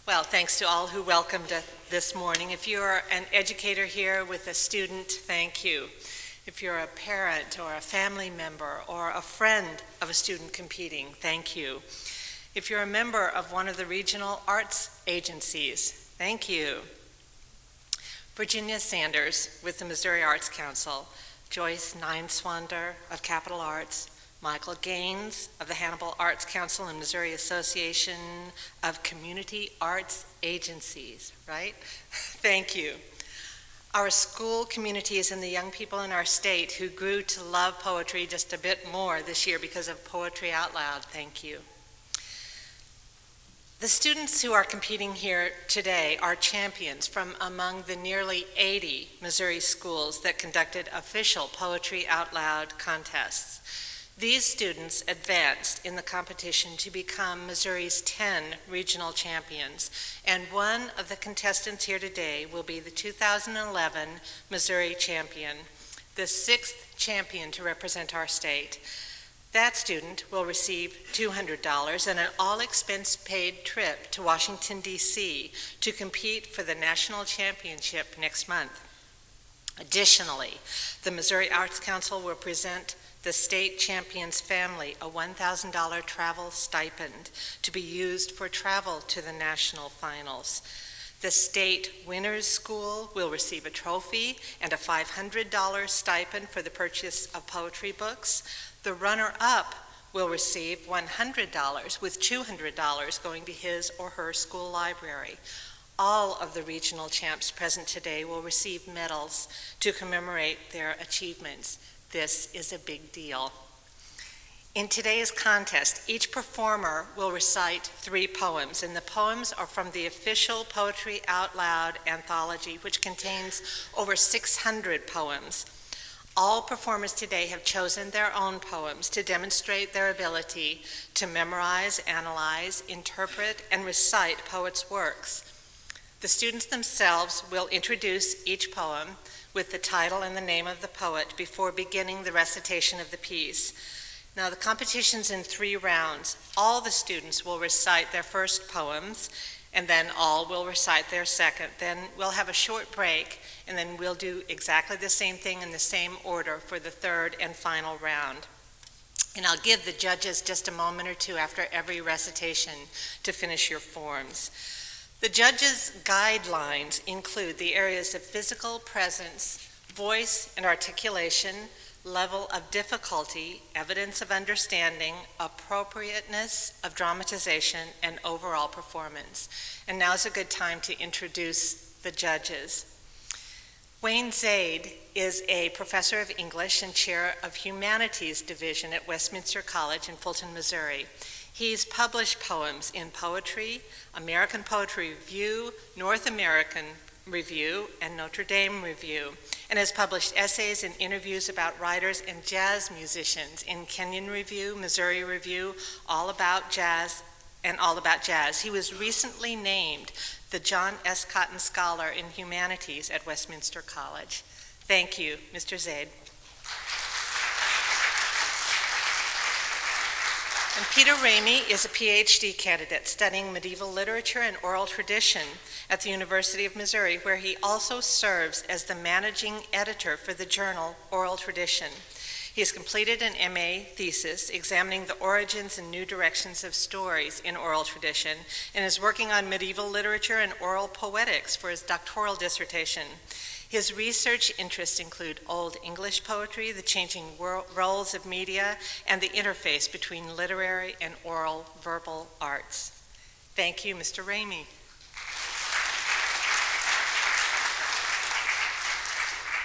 Well, thanks to all who welcomed us this morning. If you're an educator here with a student, thank you. If you're a parent or a family member or a friend of a student competing, thank you. If you're a member of one of the regional arts agencies, thank you. Virginia Sanders with the Missouri Arts Council, Joyce Nineswander of Capital Arts, Michael Gaines of the Hannibal Arts Council and Missouri Association of Community Arts Agencies, right? Thank you. Our school communities and the young people in our state who grew to love poetry just a bit more this year because of Poetry Out Loud, thank you. The students who are competing here today are champions from among the nearly 80 Missouri schools that conducted official Poetry Out Loud contests. These students advanced in the competition to become Missouri's 10 regional champions, and one of the contestants here today will be the 2011 Missouri champion, the 6th champion to represent our state. That student will receive $200 and an all-expense-paid trip to Washington, D.C. to compete for the national championship next month. Additionally, the Missouri Arts Council will present the state champion's family a $1,000 travel stipend to be used for travel to the national finals. The state winners school will receive a trophy and a $500 stipend for the purchase of poetry books. The runner-up will receive $100, with $200 going to his or her school library. All of the regional champs present today will receive medals to commemorate their achievements. This is a big deal. In today's contest, each performer will recite 3 poems, and the poems are from the official Poetry Out Loud anthology, which contains over 600 poems. All performers today have chosen their own poems to demonstrate their ability to memorize, analyze, interpret, and recite poets' works. The students themselves will introduce each poem with the title and the name of the poet before beginning the recitation of the piece. Now, the competition's in 3 rounds. All the students will recite their first poems, and then all will recite their second. Then we'll have a short break, and then we'll do exactly the same thing in the same order for the 3rd and final round. And I'll give the judges just a moment or two after every recitation to finish your forms. The judges' guidelines include the areas of physical presence, voice and articulation, level of difficulty, evidence of understanding, appropriateness of dramatization, and overall performance. And now's a good time to introduce the judges. Wayne Zaid is a professor of English and chair of Humanities Division at Westminster College in Fulton, Missouri. He's published poems in Poetry, American Poetry Review, North American Review, and Notre Dame Review, and has published essays and interviews about writers and jazz musicians in Kenyon Review, Missouri Review, All About Jazz, and All About Jazz. He was recently named the John S. Cotton Scholar in Humanities at Westminster College. Thank you, Mr. Zaid. And Peter Ramey is a PhD candidate studying medieval literature and oral tradition at the University of Missouri, where he also serves as the managing editor for the journal Oral Tradition. He has completed an MA thesis examining the origins and new directions of stories in oral tradition and is working on medieval literature and oral poetics for his doctoral dissertation. His research interests include Old English poetry, the changing roles of media, and the interface between literary and oral verbal arts. Thank you, Mr. Ramey.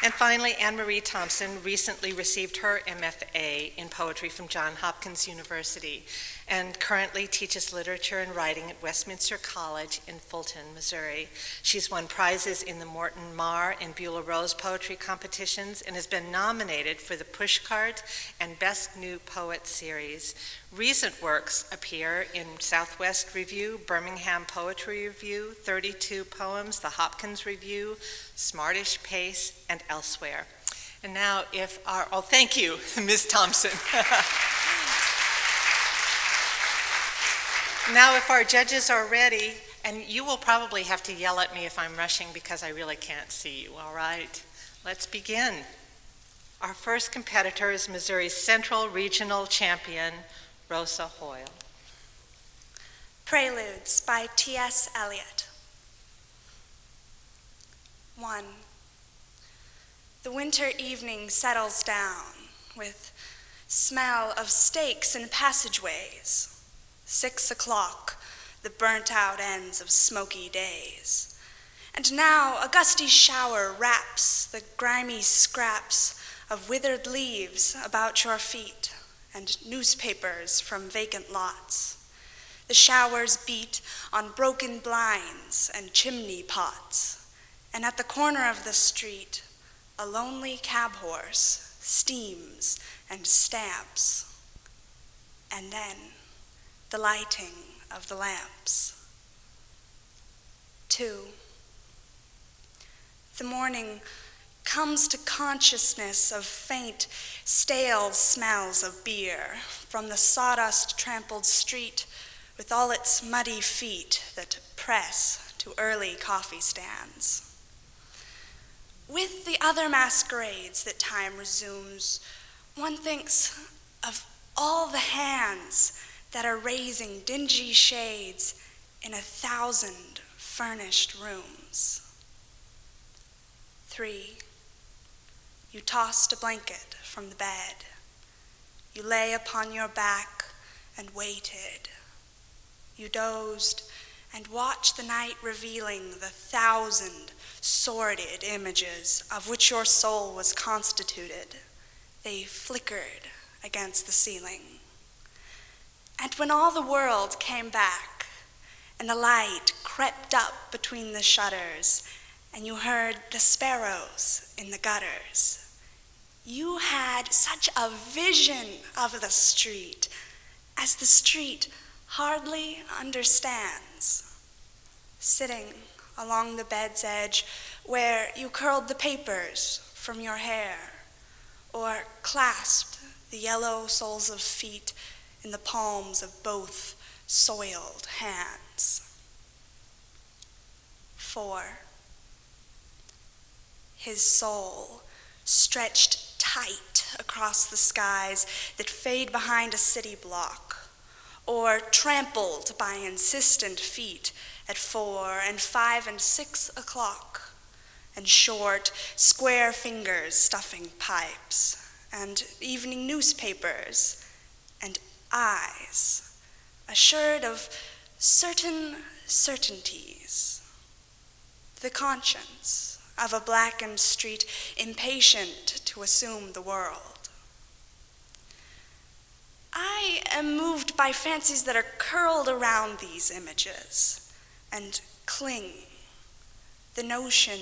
And finally, Anne-Marie Thompson recently received her MFA in poetry from Johns Hopkins University and currently teaches literature and writing at Westminster College in Fulton, Missouri. She's won prizes in the Morton Marr and Beulah Rose poetry competitions and has been nominated for the Pushcart and Best New Poet series. Recent works appear in Southwest Review, Birmingham Poetry Review, 32 Poems, the Hopkins Review, Smartish Pace, and elsewhere. And now thank you, Ms. Thompson. Now, if our judges are ready, And you will probably have to yell at me if I'm rushing because I really can't see you, all right? Let's begin. Our first competitor is Missouri's Central Regional Champion, Rosa Hoyle. Preludes by T.S. Eliot. 1. The winter evening settles down with smell of steaks in passageways. 6 o'clock, the burnt-out ends of smoky days. And now a gusty shower wraps the grimy scraps of withered leaves about your feet and newspapers from vacant lots. The showers beat on broken blinds and chimney pots, and at the corner of the street, a lonely cab horse steams and stamps. And then the lighting of the lamps. 2. The morning comes to consciousness of faint, stale smells of beer from the sawdust-trampled street with all its muddy feet that press to early coffee stands. With the other masquerades that time resumes, one thinks of all the hands that are raising dingy shades in 1,000 furnished rooms. 3. You tossed a blanket from the bed. You lay upon your back and waited. You dozed and watched the night revealing the 1,000 sordid images of which your soul was constituted. They flickered against the ceiling. And when all the world came back, and the light crept up between the shutters, and you heard the sparrows in the gutters, you had such a vision of the street as the street hardly understands. Sitting along the bed's edge where you curled the papers from your hair or clasped the yellow soles of feet in the palms of both soiled hands. 4. His soul stretched tight across the skies that fade behind a city block, or trampled by insistent feet at 4 and 5 and 6 o'clock, and short, square fingers stuffing pipes, and evening newspapers, and eyes, assured of certain certainties. The conscience of a blackened street, impatient to assume the world. I am moved by fancies that are curled around these images and cling. The notion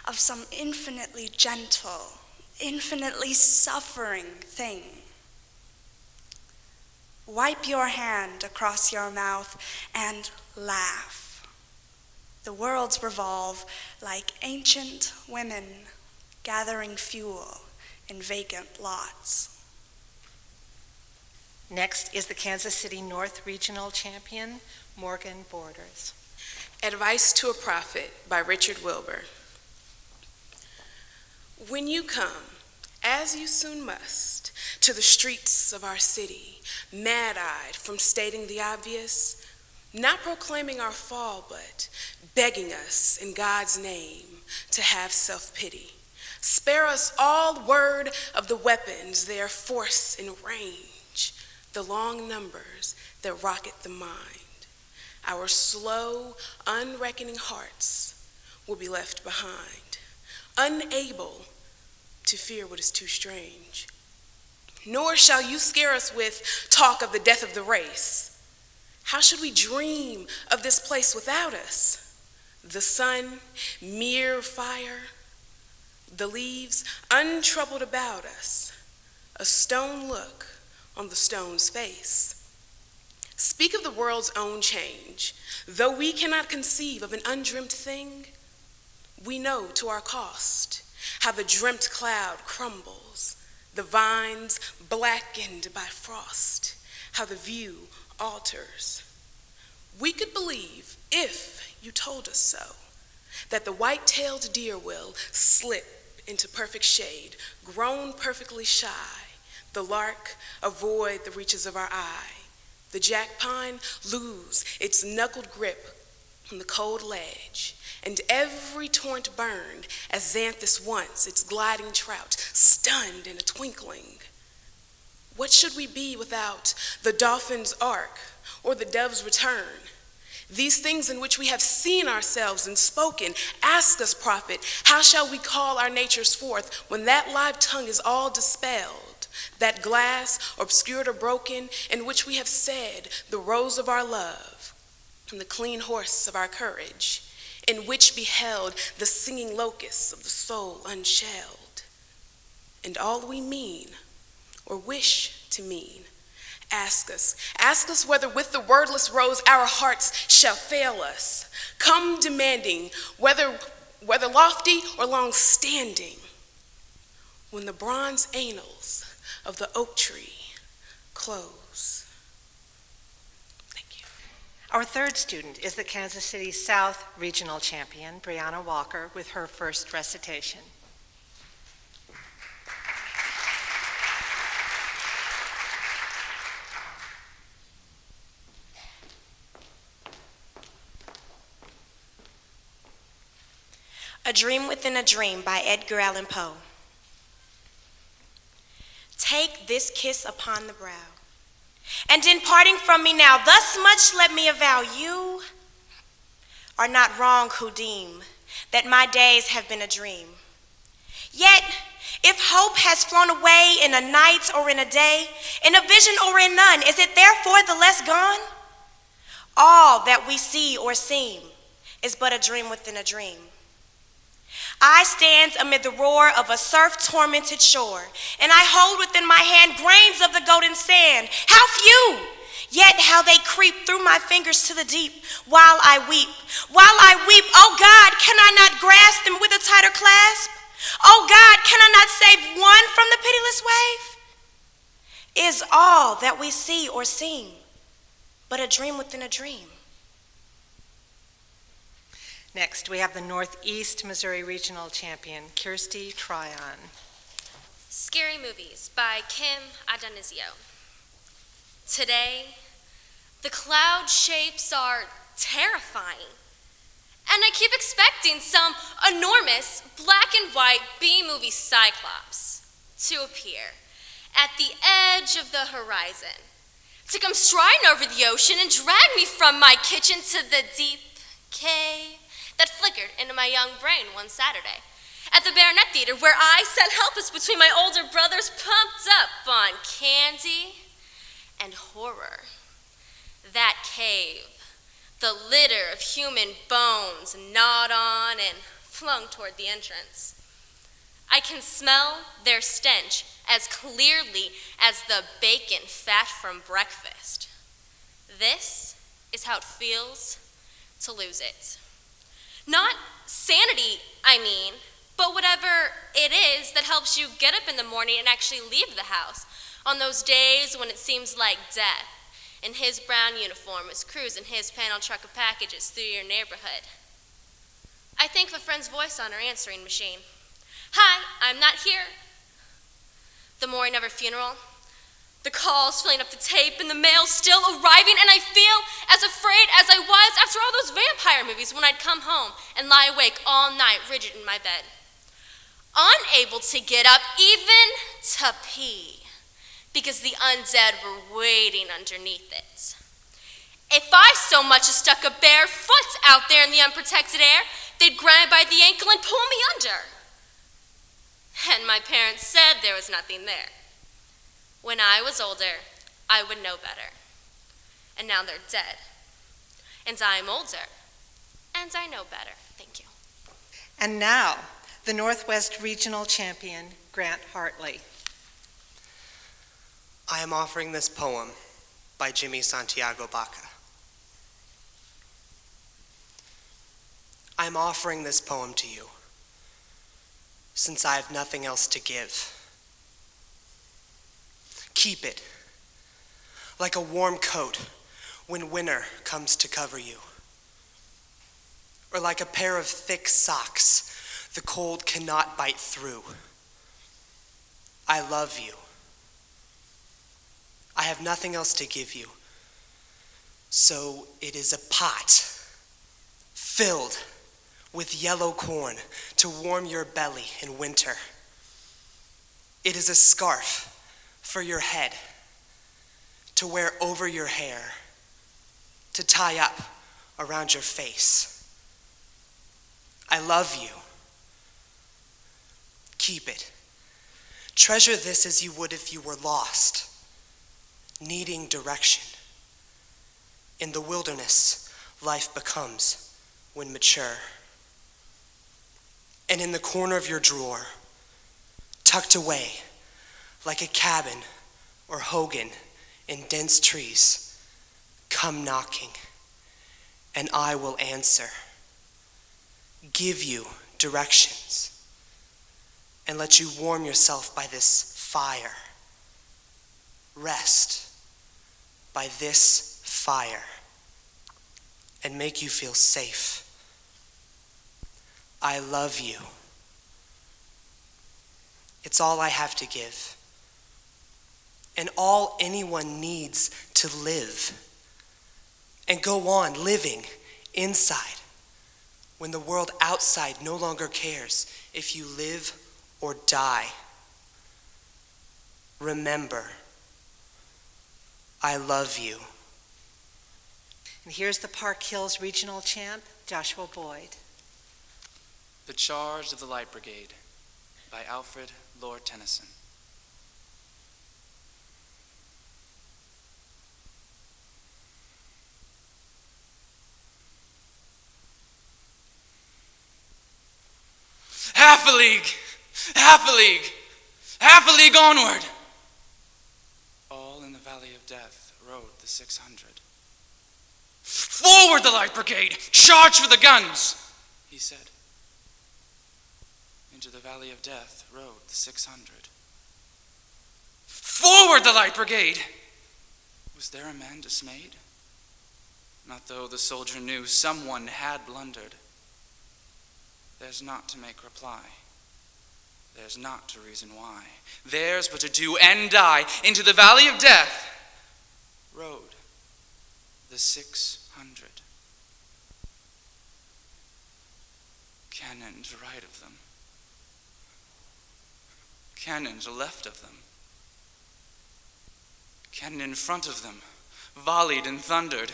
of some infinitely gentle, infinitely suffering thing. Wipe your hand across your mouth and laugh. The worlds revolve like ancient women gathering fuel in vacant lots. Next is the Kansas City North Regional Champion, Morgan Borders. Advice to a Prophet by Richard Wilbur. When you come, as you soon must, to the streets of our city, mad-eyed from stating the obvious, not proclaiming our fall, but begging us in God's name to have self-pity. Spare us all word of the weapons, their force and range, the long numbers that rocket the mind. Our slow, unreckoning hearts will be left behind, unable to fear what is too strange. Nor shall you scare us with talk of the death of the race. How should we dream of this place without us? The sun, mere fire, the leaves untroubled about us, a stone look on the stone's face. Speak of the world's own change. Though we cannot conceive of an undreamt thing, we know to our cost how the dreamt cloud crumbles, the vines blackened by frost, how the view alters. We could believe, if you told us so, that the white-tailed deer will slip into perfect shade, grown perfectly shy, the lark avoid the reaches of our eye, the jack pine lose its knuckled grip on the cold ledge, and every torrent burned as Xanthus once, its gliding trout, stunned in a twinkling. What should we be without the dolphin's ark or the dove's return? These things in which we have seen ourselves and spoken, ask us, prophet, how shall we call our natures forth when that live tongue is all dispelled, that glass obscured or broken in which we have said the rose of our love and the clean horse of our courage, in which beheld the singing locusts of the soul unshelled, and all we mean or wish to mean. Ask us whether with the wordless rose our hearts shall fail us. Come demanding, whether lofty or long-standing, when the bronze annals of the oak tree close. Thank you. Our third student is the Kansas City South Regional Champion, Brianna Walker, with her first recitation. A Dream Within a Dream by Edgar Allan Poe. Take this kiss upon the brow, and in parting from me now, thus much let me avow, you are not wrong who deem that my days have been a dream. Yet, if hope has flown away in a night or in a day, in a vision or in none, is it therefore the less gone? All that we see or seem is but a dream within a dream. I stand amid the roar of a surf-tormented shore, and I hold within my hand grains of the golden sand. How few, yet how they creep through my fingers to the deep while I weep. While I weep, oh God, can I not grasp them with a tighter clasp? Oh God, can I not save one from the pitiless wave? Is all that we see or seem but a dream within a dream? Next, we have the Northeast Missouri Regional Champion, Kirsty Tryon. Scary Movies by Kim Adanizio. Today, the cloud shapes are terrifying, and I keep expecting some enormous black and white B-movie cyclops to appear at the edge of the horizon, to come striding over the ocean and drag me from my kitchen to the deep cave that flickered into my young brain one Saturday at the Baronet Theater, where I sat helpless between my older brothers, pumped up on candy and horror. That cave, the litter of human bones gnawed on and flung toward the entrance. I can smell their stench as clearly as the bacon fat from breakfast. This is how it feels to lose it. Not sanity, I mean, but whatever it is that helps you get up in the morning and actually leave the house on those days when it seems like death in his brown uniform is cruising his panel truck of packages through your neighborhood. I think of a friend's voice on her answering machine. Hi, I'm not here. The morning of her funeral, the calls filling up the tape and the mail still arriving, and I feel as afraid as I was after all those vampire movies when I'd come home and lie awake all night rigid in my bed, unable to get up even to pee because the undead were waiting underneath it. If I so much as stuck a bare foot out there in the unprotected air, they'd grab me by the ankle and pull me under. And my parents said there was nothing there. When I was older, I would know better. And now they're dead. And I'm older. And I know better. Thank you. And now, the Northwest Regional Champion, Grant Hartley. I am offering this poem by Jimmy Santiago Baca. I am offering this poem to you, since I have nothing else to give. Keep it, like a warm coat, when winter comes to cover you. Or like a pair of thick socks the cold cannot bite through. I love you. I have nothing else to give you. So it is a pot filled with yellow corn to warm your belly in winter. It is a scarf for your head to wear over your hair, to tie up around your face. I love you. Keep it. Treasure this as you would if you were lost, needing direction. In the wilderness, life becomes when mature. And in the corner of your drawer, tucked away like a cabin or hogan in dense trees, come knocking, and I will answer. Give you directions, and let you warm yourself by this fire. Rest by this fire, and make you feel safe. I love you. It's all I have to give, and all anyone needs to live, and go on living inside when the world outside no longer cares if you live or die. Remember, I love you. And here's the Park Hills Regional Champ, Joshua Boyd. The Charge of the Light Brigade by Alfred Lord Tennyson. Half a league, half a league, half a league onward. All in the valley of death rode the 600. Forward the Light Brigade, charge for the guns, he said. Into the valley of death rode the 600. Forward the Light Brigade! Was there a man dismayed? Not though the soldier knew someone had blundered. There's not to make reply. There's not to reason why. There's but to do and die. Into the valley of death rode the 600. Cannon to right of them. Cannon to left of them. Cannon in front of them, volleyed and thundered.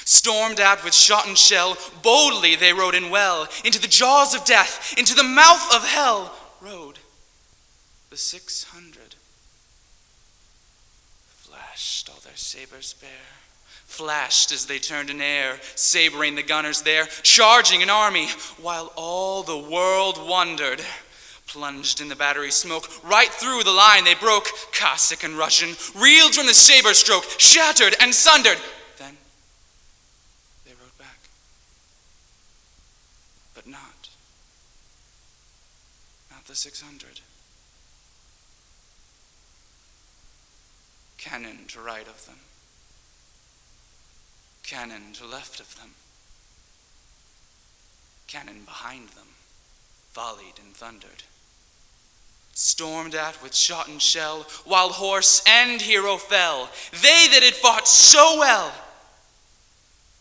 Stormed at with shot and shell, boldly they rode in well. Into the jaws of death, into the mouth of hell, rode the 600. Flashed all their sabers bare, flashed as they turned in air, sabering the gunners there, charging an army, while all the world wondered. Plunged in the battery smoke, right through the line they broke, Cossack and Russian, reeled from the saber stroke, shattered and sundered. Then they rode back. But not the 600. Cannon to right of them. Cannon to left of them. Cannon behind them, volleyed and thundered. Stormed at with shot and shell, while horse and hero fell. They that had fought so well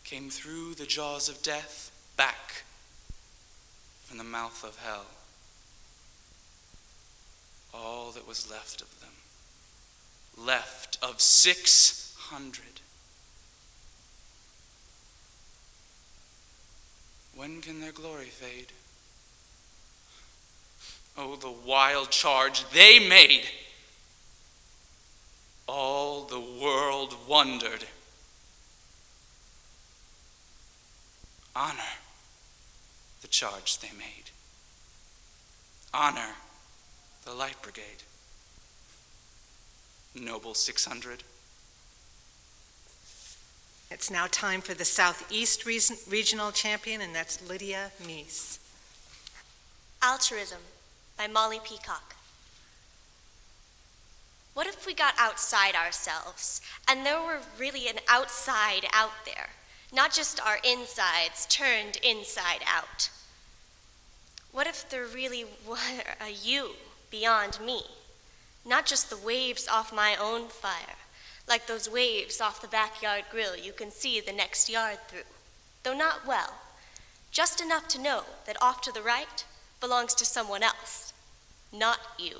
came through the jaws of death, back from the mouth of hell. All that was left of them, left of 600. When can their glory fade? Oh, the wild charge they made. All the world wondered. Honor the charge they made. Honor the Light Brigade. Noble 600. It's now time for the Southeast Regional Champion, and that's Lydia Meese. Altruism by Molly Peacock. What if we got outside ourselves, and there were really an outside out there, not just our insides turned inside out? What if there really were a you beyond me, not just the waves off my own fire, like those waves off the backyard grill you can see the next yard through, though not well, just enough to know that off to the right belongs to someone else, not you?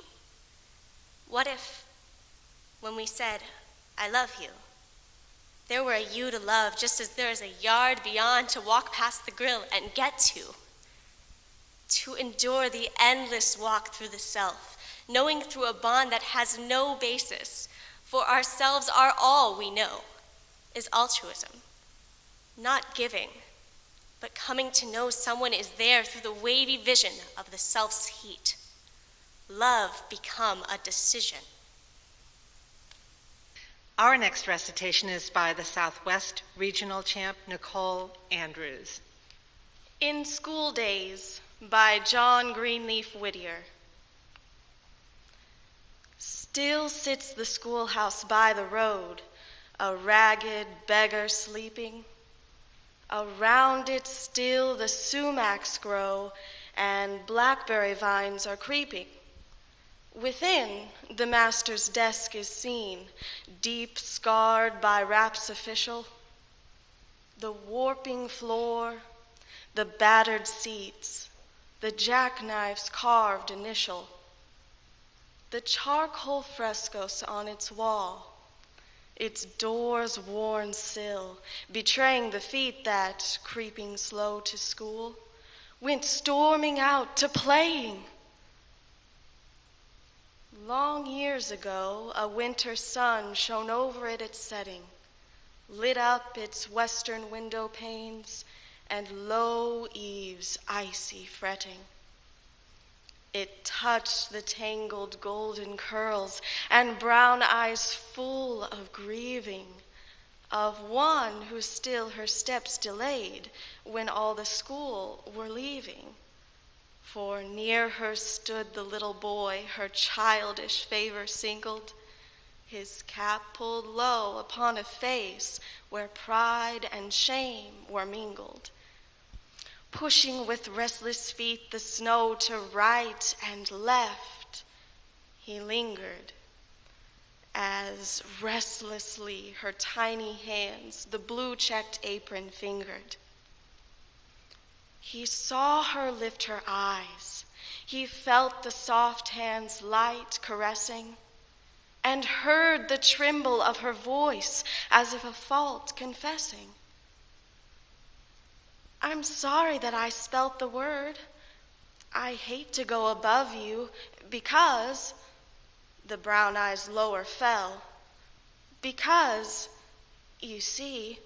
What if, when we said, I love you, there were a you to love just as there is a yard beyond to walk past the grill and get to endure the endless walk through the self, knowing through a bond that has no basis, for ourselves are all we know, is altruism. Not giving, but coming to know someone is there through the wavy vision of the self's heat. Love become a decision. Our next recitation is by the Southwest Regional Champ, Nicole Andrews. In School Days, by John Greenleaf Whittier. Still sits the schoolhouse by the road, a ragged beggar sleeping. Around it still the sumacs grow, and blackberry vines are creeping. Within, the master's desk is seen, deep scarred by raps official. The warping floor, the battered seats, the jackknife's carved initial, the charcoal frescoes on its wall, its door's worn sill, betraying the feet that, creeping slow to school, went storming out to playing. Long years ago, a winter sun shone over it at setting, lit up its western window panes, and low eaves icy fretting. It touched the tangled golden curls and brown eyes full of grieving, of one who still her steps delayed when all the school were leaving. For near her stood the little boy, her childish favor singled, his cap pulled low upon a face where pride and shame were mingled. Pushing with restless feet the snow to right and left, he lingered, as restlessly her tiny hands the blue-checked apron fingered. He saw her lift her eyes, he felt the soft hands light caressing, and heard the tremble of her voice as if a fault confessing. I'm sorry that I spelt the word. I hate to go above you because, the brown eyes lower fell, because, you see,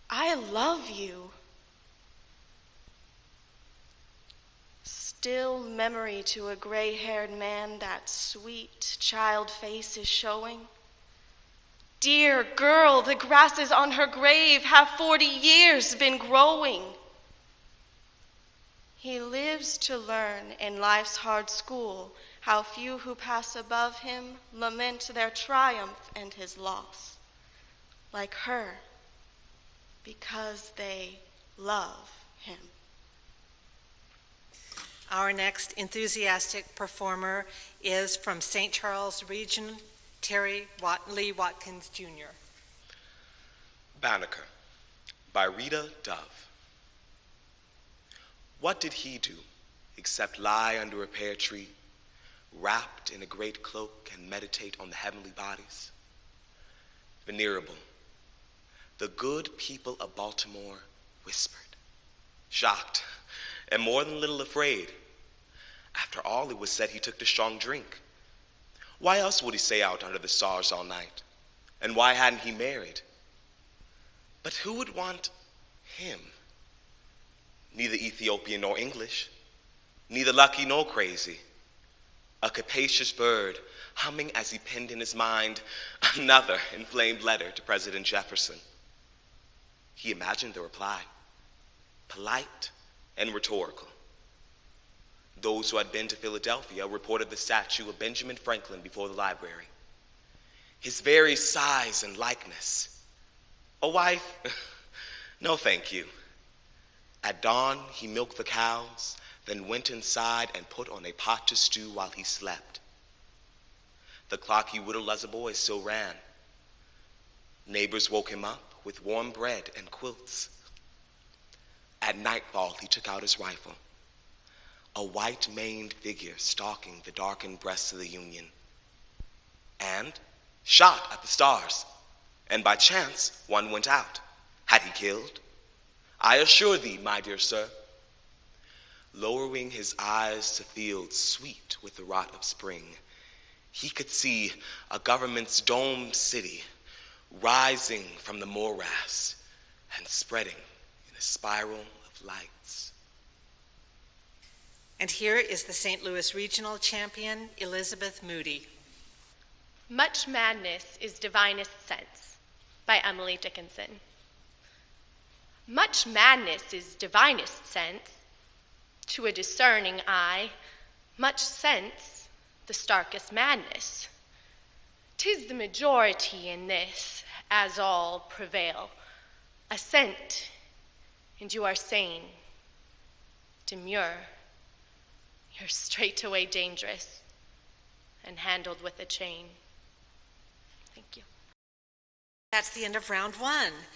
I love you. Still memory to a gray-haired man that sweet child face is showing. Dear girl, the grasses on her grave have 40 years been growing. He lives to learn in life's hard school how few who pass above him lament their triumph and his loss, like her, because they love him. Our next enthusiastic performer is from St. Charles Region, Terry Lee Watkins, Jr. Vaniqa by Rita Dove. What did he do except lie under a pear tree, wrapped in a great cloak, and meditate on the heavenly bodies? Venerable, the good people of Baltimore whispered, shocked and more than a little afraid. After all, it was said he took to strong drink. Why else would he stay out under the stars all night? And why hadn't he married? But who would want him? Neither Ethiopian nor English, neither lucky nor crazy. A capacious bird humming as he penned in his mind another inflamed letter to President Jefferson. He imagined the reply, polite and rhetorical. Those who had been to Philadelphia reported the statue of Benjamin Franklin before the library. His very size and likeness. A wife? No, thank you. At dawn, he milked the cows, then went inside and put on a pot to stew while he slept. The clock he whittled as a boy still ran. Neighbors woke him up with warm bread and quilts. At nightfall, he took out his rifle, a white-maned figure stalking the darkened breasts of the Union, and shot at the stars, and by chance, one went out. Had he killed? I assure thee, my dear sir. Lowering his eyes to fields sweet with the rot of spring, he could see a government's domed city rising from the morass and spreading in a spiral of lights. And here is the St. Louis Regional Champion, Elizabeth Moody. Much Madness is Divinest Sense by Emily Dickinson. Much madness is divinest sense. To a discerning eye, much sense, the starkest madness. 'Tis the majority in this, as all prevail. Assent, and you are sane. Demure, you're straightway dangerous, and handled with a chain. Thank you. That's the end of round one.